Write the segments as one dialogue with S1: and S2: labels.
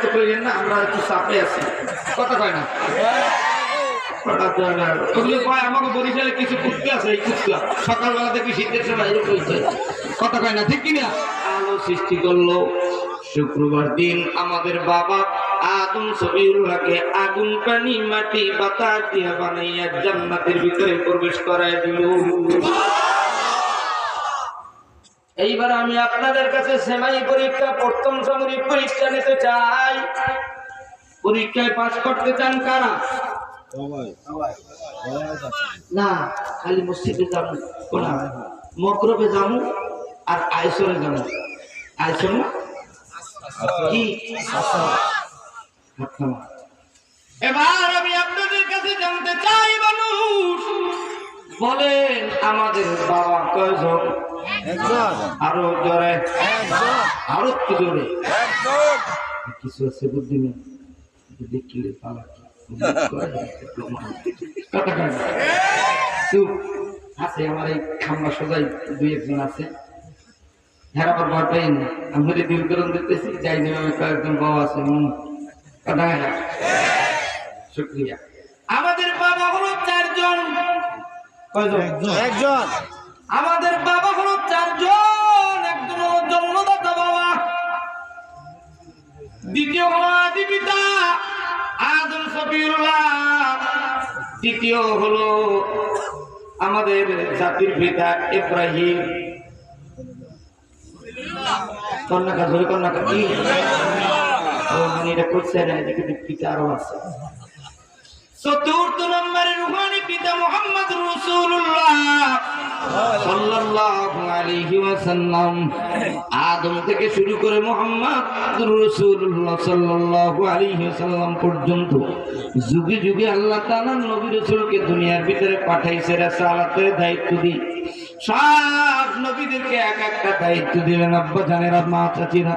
S1: বিরক্ত করেন না, আমরা একটু চাপে আছি। কথা কয় না, আমাকে বরিশালে কিছু কুত্তে আছে, এই কুত্তা সকালবেলা দেখি শীতের সময় এরকম হয়েছে। কথা কয় না, ঠিক কিনা? আলো সৃষ্টি করলো শুক্রবার দিন আমাদের বাবা আদম সবিউল্লাহকে আগুন পানি মাটি বাতাস দিয়ে বানাইয়া জান্নাতের ভিতরে প্রবেশ করায় দিল। এইবার আমি আপনাদের কাছে সেমাই পরীক্ষা, প্রথম সামরিক পরীক্ষা নিতে চাই। পরীক্ষায় পাস করতে চান কারা? না, খালি মসজিদে যাবো, মকরবে যাবো আর আইসরে যাবো। আইসর না কি? এবার আমি আপনাদের কাছে জানতে চাই, মানুষ বলেন আমাদের বাবা কয়জন? আরো জোরে, আরো একটু জোরে। কিছু আছে বুদ্ধি নেই, দেখলে পালা আছে। আমার এই খাম্বা সোজাই দুই একজন আছে, হেরা পর ভয় পাই না। আমি দূরকরণ দেখতেছি, যাই না কয়েকজন বাবা আছে। শুক্রিয়া। আমাদের বাবা হলো চারজন।
S2: একজন।
S1: আমাদের বাবা হলো চারজন। একজন হলো জন্মদাতা বাবা, দ্বিতীয় হলো আদি পিতা আদম সফিউল্লাহ, তৃতীয় হলো আমাদের জাতির পিতা ইব্রাহিম। কন্যাকা ধরে কন্যাকা কি এটা করছে না, এদিকে পিতা আরো আছে। চতুর্থ নম্বরের রুহানি পিতা মুহাম্মদ রাসূলুল্লাহ সাল্লাল্লাহু আলাইহি ওয়াসাল্লাম। আদম থেকে শুরু করে মুহাম্মদ রাসূলুল্লাহ সাল্লাল্লাহু আলাইহি ওয়াসাল্লাম পর্যন্ত যুগে যুগে আল্লাহ তাআলা নবী রাসূলকে দুনিয়ার ভিতরে পাঠাইছে, রাসালাতের দায়িত্ব দিয়ে। সব নবীদেরকে এক একটা দায়িত্ব দিলেন। আব্বা জানেরা, মা চাচিরা,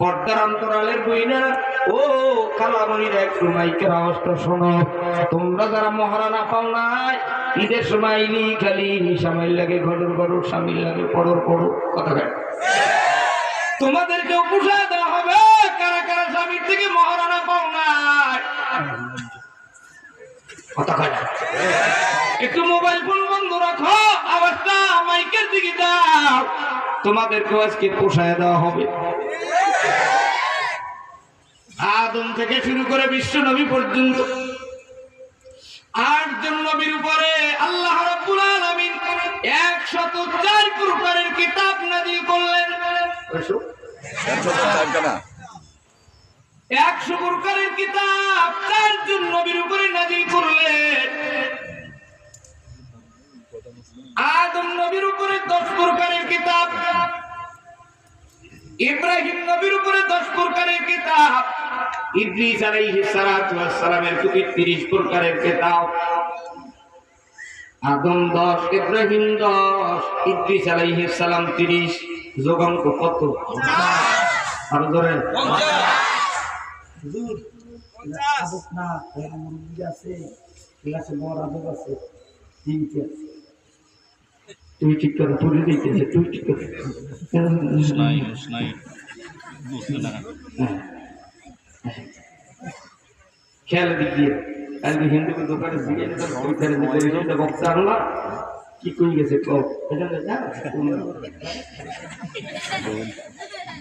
S1: পর্দার অন্তরালের বইনেরা, ও কালামণিরা, একটু মাইকের আওয়াজটা শোনো। তোমরা যারা মহারানা পাও নাই, ঈদের সময় খালি সামিল লাগে ঘটর ঘটর, সামিল লাগে পড়র পড়ো। কথা বলে তোমাদেরকেও পুষা দেওয়া হবে। কারা কারা স্বামীর থেকে মহারানা পাও নাই? কথা বলে একটু মোবাইল ফোন বন্ধ রাখো, আওয়াজটা মাইকের দিকে দাও। তোমাদেরকেও আজকে পোষায় দেওয়া হবে। আদম থেকে শুরু করে বিশ্ব নবী পর্যন্ত 8 জন নবীর উপরে আল্লাহ রাব্বুল আলামিন 104 প্রকারের কিতাব নাযিল করলেন। 100 প্রকারের কিতাব 4 জন নবীর উপরে নাযিল করলেন। আদম নবীর উপরে 10 প্রকারের কিতাব, ইব্রাহিম নবীর উপরে 10 প্রকারের কিতাব, ইদ্রিস আলাইহিস সালাতু ওয়াস সালামের উপরে 30 প্রকারের কিতাব। আদম 10, ইব্রাহিম 10, ইদ্রিস আলাইহিস সালাম 30। যোগাঙ্ক কত? আরো ধরে 50 না, মুরগি আছে, ক্লাসে বড় আদব আছে, তিনটে। তুই ঠিক করে পড়ে দিতেছে, তুই ঠিক করে খেয়াল দিকে কালকে হিন্দু দোকানে বক্সা আনলা কি কই গেছে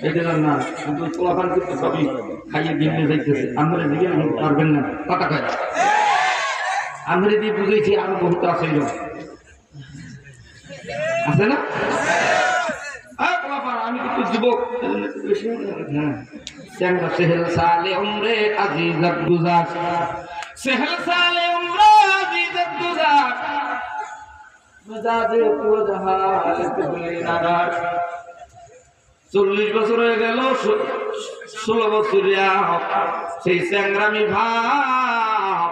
S1: এটা না, কিন্তু পোলাপান কিন্তু সবই খাইয়ে গিলে যাইতেছে। আমরা দিকে পারবেন না, কথা কয় আমরা দিয়ে বুঝেছি। আরো বহুত আছে আছে না? আমি কিন্তু যুবক, সেহেল সালে উমরে আজিজত গুজার, সেহেল সালে উমরে আজিজত গুজার, মজাদে তো জাহালত বিনাগার। 40 বছর হয়ে গেল, 16 বছরিয়া সেই সংগ্রামী ভাব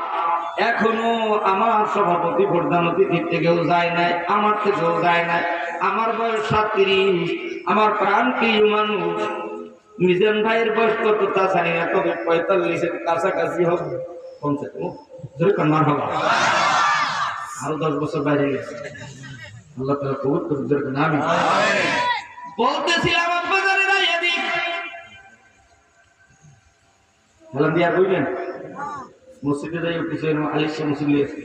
S1: এখনো আমার সভাপতি প্রধান অতিথির থেকেও যায় নাই, আমার থেকেও যায় নাই। আমার বয়স 37, আমার প্রাণ প্রিয় মানুষ মিজান ভাইয়ের বয়স কত তা জানি না, তবে 45-এর কাছাকাছি হবে। আরো 10 বছর বাইরে গেছে। আল্লাহ তাআলা কবুল করুন। আমি বলতেছিলাম আব্বাজানেরা, এদিক বললাম দিয়া বুঝলেন মসজিদে যাই কিছু আলিশা মুসল্লি আছে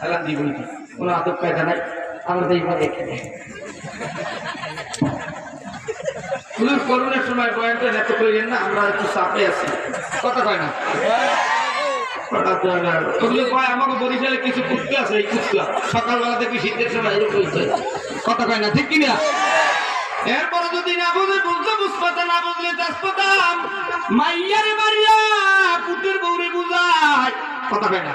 S1: আলাম দিয়ে বলছি কোনো আদব কায়দা নাই আমরা এইভাবে এখানে করোনার সময় বয়ানটা এত করেন না আমরা একটু চাপে আছি কথা কয় না আমাকে বরিশালে কিছু কুত্তা আছে এই কুত্তা সকালবেলা থেকে শীতের সময় এরকম কথা কয় না ঠিক কিনা এরপরে যদি না বুঝে বুঝতে বুঝপাতা না বুঝলে তেজপাতাম মাইয়ারে বাড়িয়া পুতের বউরে বুঝায় কথা কয় না